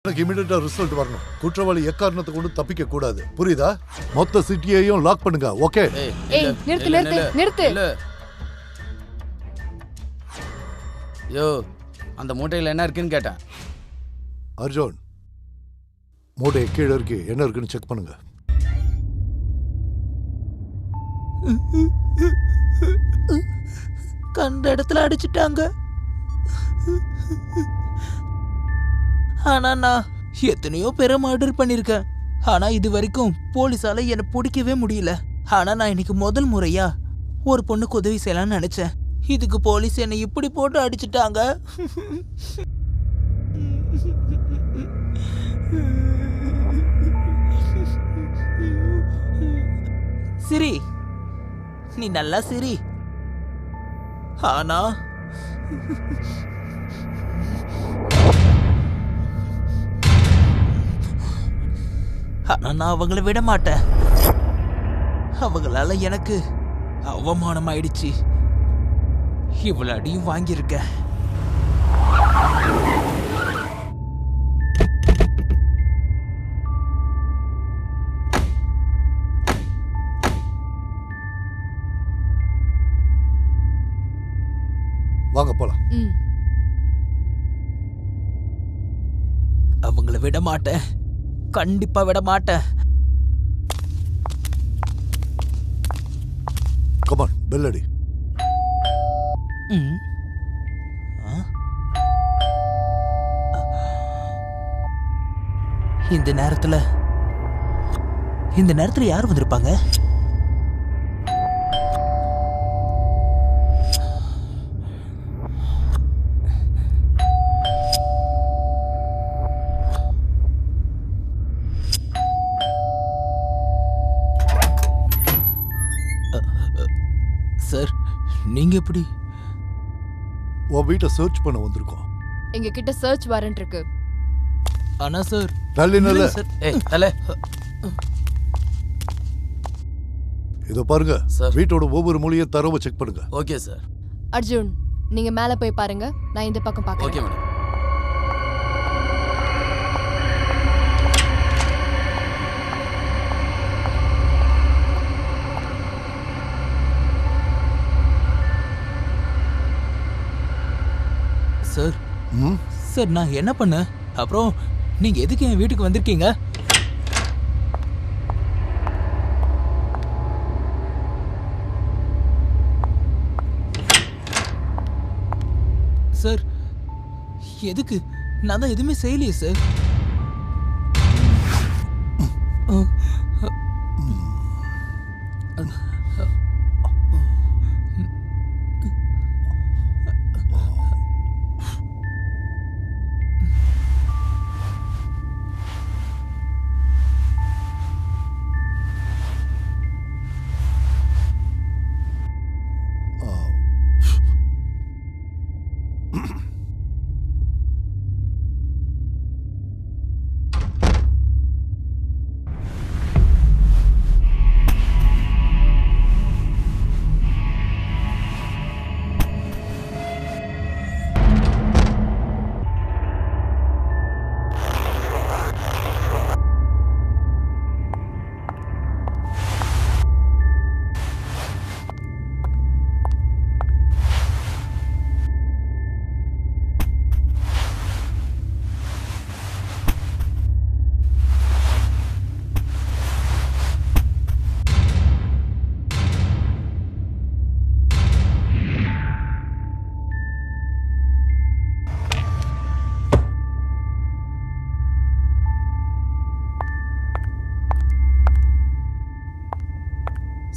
எனக்கு இமிடியேட்டா ரிசல்ட் வரணும். குற்றவாளி எக்காரணத்தை கொண்டு தப்பிக்க கூடாது. புரியுதா? மொத்த சிட்டியையும் லாக் பண்ணுங்க. ஓகே? ஏய் நிறுத்து நிறுத்து நிறுத்து. யோ, அந்த மூட்டையில என்ன இருக்குன்னு கேட்டேன். அர்ஜுன், மூட்டை கீழே இருக்கு, என்ன இருக்குன்னு செக் பண்ணுங்க. கண்ட இடத்துல அடிச்சிட்டாங்க. ஆனா நான் எத்தனையோ பேரை மர்டர் பண்ணிருக்கேன். ஆனா இது வரைக்கும் போலீஸால என்னை பிடிக்கவே முடியல. ஆனா நான் இன்னைக்கு முதல் முறையா ஒரு பொண்ணுக்கு உதவி செய்யலாம்னு நினைச்சேன். இதுக்கு போலீஸ் என்னை இப்படி போட்டு அடிச்சிட்டாங்க. சிரி, நீ நல்லா சிரி. ஆனா நான் அவங்கள விட மாட்டேன். அவங்களால எனக்கு அவமானம் ஆயிடுச்சு. இவ்வளவு அடியும் வாங்கியிருக்க. வாங்க போலாம். அவங்கள விட மாட்டேன், கண்டிப்பா விட மாட்டேன். கமான், பெல் அடி. இந்த நேரத்துல யார் வந்திருப்பாங்க? சார், நீங்க எப்படி? உன் வீட்டை சர்ச் பண்ண வந்திருக்கோம். எங்க கிட்ட சர்ச் வாரண்ட் இருக்கு. ஆனா சார், நல்ல சார். இதோ பாருங்க சார், வீட்டோட ஒவ்வொரு மூலையும் தரவை செக் பண்ணுங்க. Okay sir. அர்ஜுன், நீங்க மேல போய் பாருங்க, நான் இந்த பக்கம் ஓகே பார்க்கறேன். மேடம். சார், சார் நான் என்ன பண்ண? அப்புறம் நீங்க எதுக்கு என் வீட்டுக்கு வந்திருக்கீங்க? சார், எதுக்கு? நான் தான் எதுவுமே செய்யலையே சார்.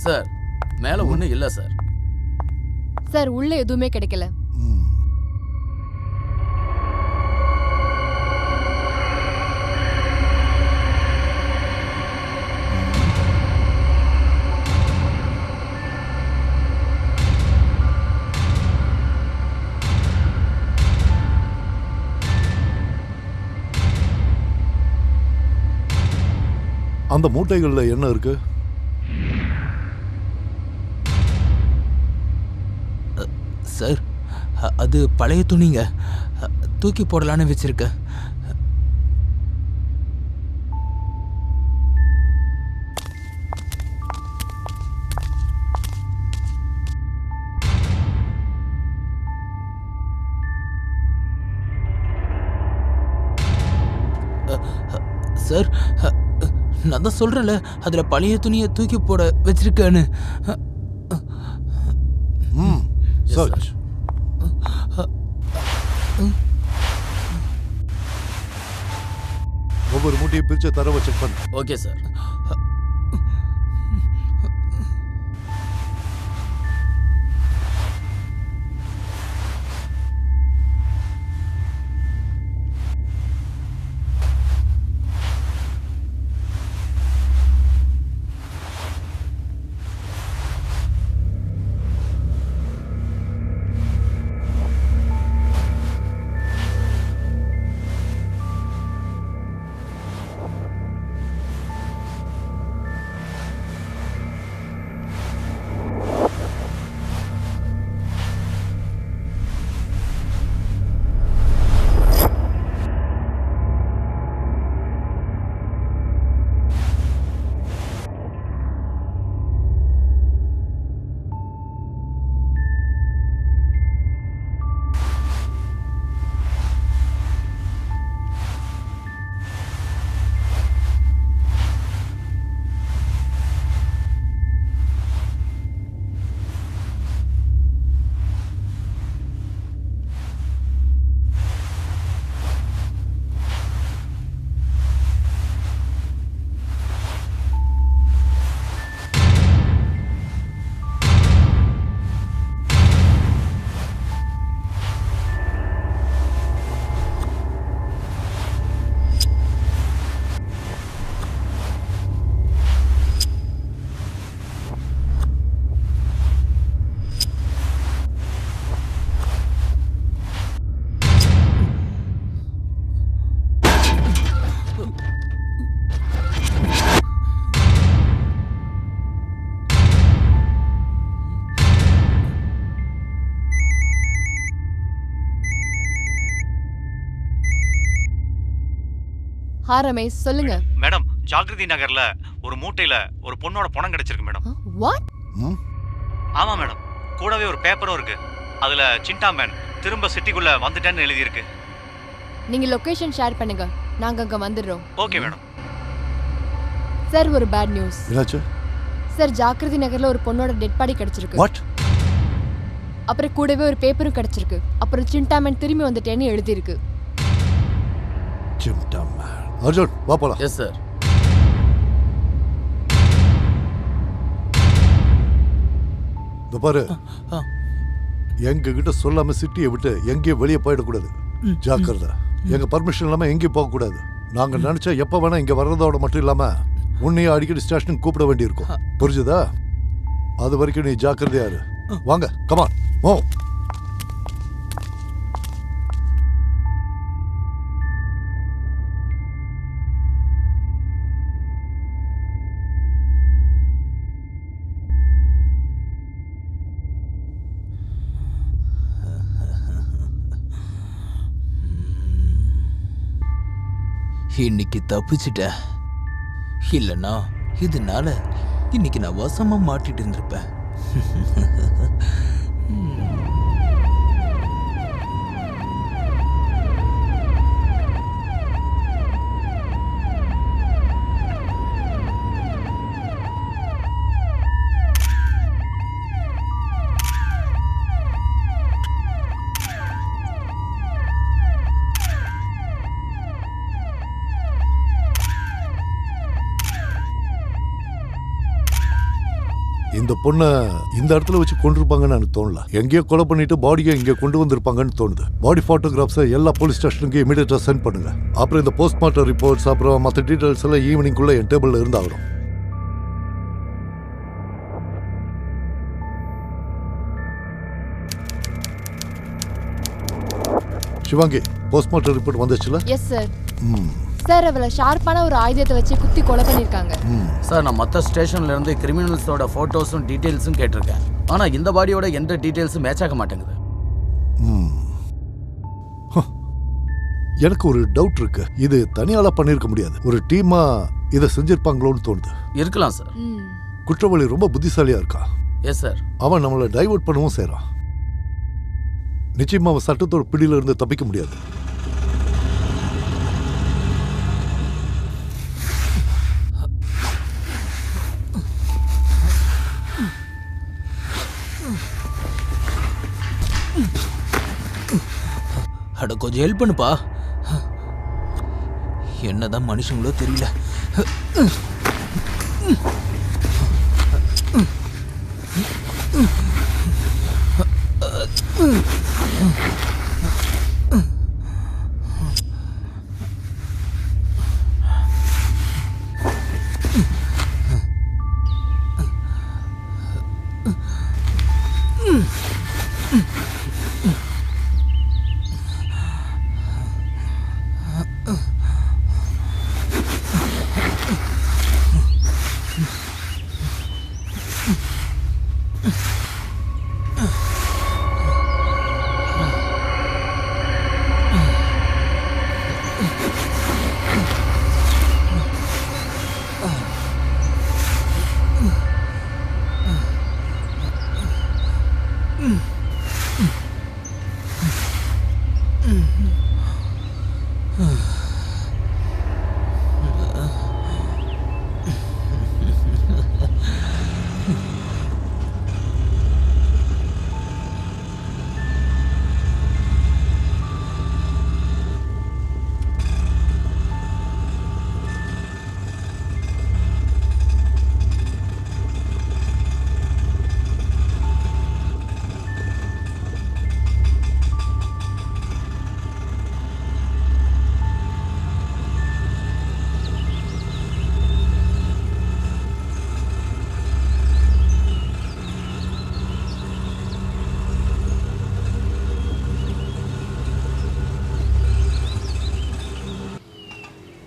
சார், மேல ஒண்ணும் இல்ல சார். சார், உள்ள எதுவுமே கிடைக்கல. அந்த மூட்டைகள்ல என்ன இருக்கு? சார், அது பழைய துணிங்க, தூக்கி போடலான்னு வச்சிருக்க. சார். நான் தான் சொல்றேன்ல, அதுல பழைய துணியை தூக்கி போட வச்சிருக்கேன்னு. சர்ச். ஒவ்வொரு மூட்டையும் பிரிச்சு தரவை செக் பண்ணு. Okay sir. ரமேஷ் சொல்லுங்க. மேடம், ஜாகிரதி நகர்ல ஒரு மூட்டையில ஒரு பொண்ணோட பணம் கிடைச்சிருக்கு மேடம். வாட்? ஆமா மேடம், கூடவே ஒரு பேப்பரும் இருக்கு. அதுல சிண்டா மேன் திரும்ப சிட்டிக்குள்ள வந்துட்டேன்னு எழுதி இருக்கு. நீங்க லொகேஷன் ஷேர் பண்ணுங்க, நாங்க அங்க வந்துடுறோம். Okay madam. சார், ஒரு பேட் நியூஸ். என்னாச்சு? சார், ஜாகிரதி நகர்ல ஒரு பொண்ணோட டெட் பாடி கிடைச்சிருக்கு. வாட்? அப்புறம் கூடவே ஒரு பேப்பரும் கிடைச்சிருக்கு. அப்புறம் சிண்டா மேன் திரும்பி வந்துட்டேன்னு எழுதி இருக்கு. சிண்டா மேன். அர்ஜுன், வா போலாம். Yes sir. இந்த பாரு, எங்க கிட்ட சொல்லாம சிட்டியை விட்டு எங்கேயும் வெளியே போயிடக்கூடாது. ஜாக்கிரதை. எங்க பர்மிஷன் இல்லாம எங்கேயும் போக கூடாது. நாங்க நினைச்சா எப்ப வேணா இங்க வர்றதோட மட்டும் இல்லாம உன்னையும் அடிக்கடி ஸ்டேஷனுக்கு கூப்பிட வேண்டி இருக்கும். புரிஞ்சுதா? அது வரைக்கும் நீ ஜாக்கிரதையா இரு. வாங்க, கமான், மோ. இன்னைக்கு தப்பிச்சிட்டேன். இல்லைன்னா இதனால இன்னைக்கு நான் வசமா மாட்டிட்டு இருந்திருப்பேன். இந்த பொண்ணை இந்த இடத்துல வச்சு கொண்டிருப்பாங்கன்னு எனக்கு தோணல. எங்கேயோ கொலை பண்ணிட்டு பாடியை இங்கே கொண்டு வந்திருப்பாங்கன்னு தோணுது. பாடி ஃபோட்டோகிராஃப்ஸை எல்லா போலீஸ் ஸ்டேஷனுக்கு இமீடியட்டா சென்ட் பண்ணுங்க. அப்புறம் இந்த போஸ்ட்மார்ட்டம் ரிப்போர்ட்ஸ் அப்புறம் மற்ற டீடைல்ஸ் எல்லாம் ஈவினிங்குள்ள என் டேபிள்ல இருந்தாகணும். சிவாங்கி, போஸ்ட்மார்ட்டம் ரிப்போர்ட் வந்துச்சுல? Yes sir. சார், அவளை ஷார்ப்பான ஒரு ஆயுதத்தை வச்சு குத்தி கொலை பண்ணிருக்காங்க. சார், நான் மற்ற ஸ்டேஷன்ல இருந்து கிரிமினல்ஸோட போட்டோஸும் டீடைல்ஸும் கேட்டிருக்கேன். ஆனா இந்த பாடியோட எந்த டீடைல்ஸும் மேட்ச் ஆக மாட்டேங்குது. எனக்கு ஒரு டவுட் இருக்கு. இது தனியால பண்ணிருக்க முடியாது. ஒரு டீமா இதை செஞ்சிருப்பாங்களோன்னு தோணுது. இருக்கலாம் சார். குற்றவாளி ரொம்ப புத்திசாலியா இருக்கா. Yes sir. அவன் நம்மளை டைவர்ட் பண்ணவும் செய்றான். நிச்சயமா அவன் சட்டத்தோட பிடியில இருந்து தப்பிக்க முடியாது. அட கொஞ்சம் ஹெல்ப் பண்ணுப்பா. என்னதான் மனுஷங்களோ தெரியல.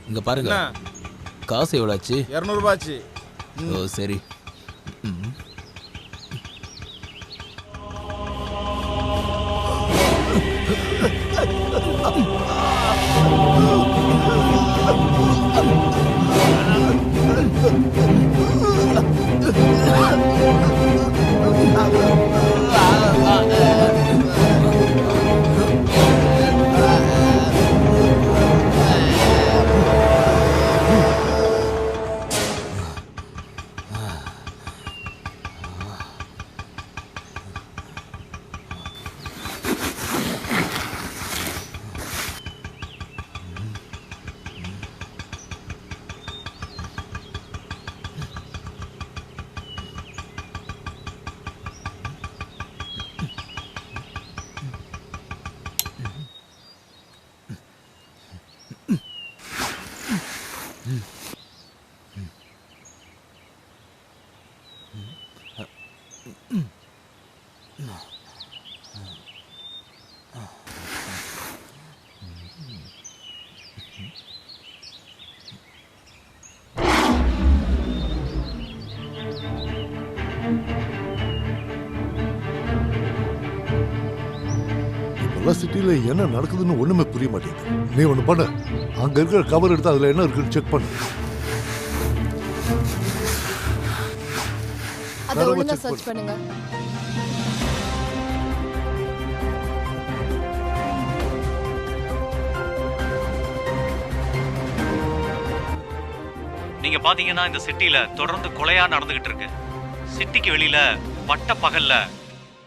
இங்க பாருங்க, காசு எவ்வளோ ஆச்சு? 200 ரூபாய் ஆச்சு. ஓ சரி. சிட்டில என்ன நடக்குதுன்னு ஒண்ணுமே புரிய மாட்டேங்குது. நீ ஒண்ணு பண்ண, அங்க இருக்கிற கவர் எடுத்து அதுல என்ன இருக்குன்னு செக் பண்ணு. அத ஒழுங்கா சர்ச் பண்ணுங்க. நீங்க பாத்தீங்கன்னா இந்த சிட்டில தொடர்ந்து கொலையா நடந்துகிட்டு இருக்கு. சிட்டிக்கு வெளியில பட்ட பகல்ல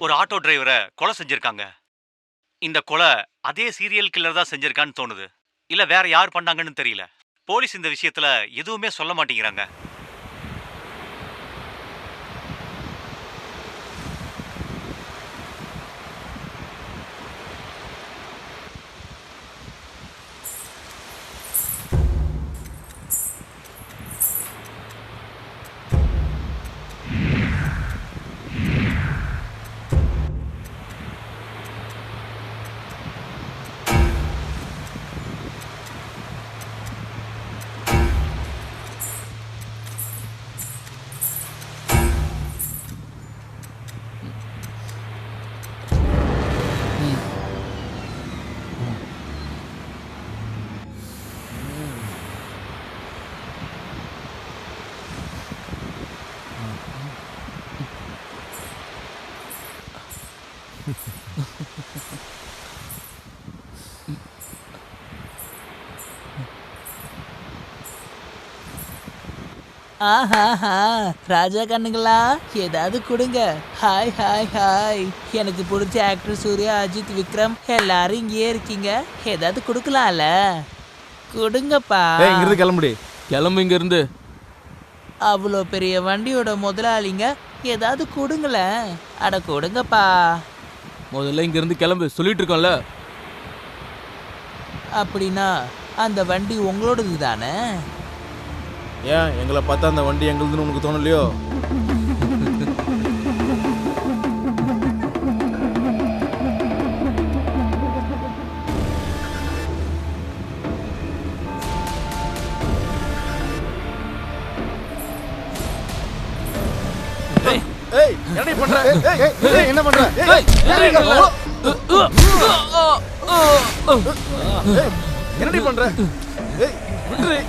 ஒரு ஆட்டோ டிரைவரை கொலை செஞ்சிருக்காங்க. இந்த கொலை அதே சீரியல் கில்லர் தான் செஞ்சிருக்கான்னு தோணுது. இல்ல வேற யார் பண்ணாங்கன்னு தெரியல. போலீஸ் இந்த விஷயத்துல எதுவுமே சொல்ல மாட்டேங்கிறாங்க. ஆஹாஹா ராஜா கண்ணுங்களா ஏதாவது கொடுங்க. Hi hi hi. எனக்கு பிடிச்ச ஆக்டர் சூர்யா, அஜித், விக்ரம் எல்லாரும் இங்கேயே இருக்கீங்க. ஏதாவது கொடுக்கலாம்ல? கொடுங்கப்பா. இங்கிருந்து கிளம்புடி. கிளம்பு இங்க இருந்து. அவ்வளோ பெரிய வண்டியோட முதலாளிங்க, ஏதாவது கொடுங்களேன். அட கொடுங்கப்பா. முதல்ல இங்க இருந்து கிளம்பு சொல்லிட்டு இருக்கோம்ல. அப்படின்னா அந்த வண்டி உங்களோடது தானே? ஏன் எங்களை பார்த்தா அந்த வண்டி எங்களுதுன்னு உனக்கு தோணலையோ? என்னடி பண்ற? என்ன பண்ற? என்னடி பண்ற? விட்டுரு.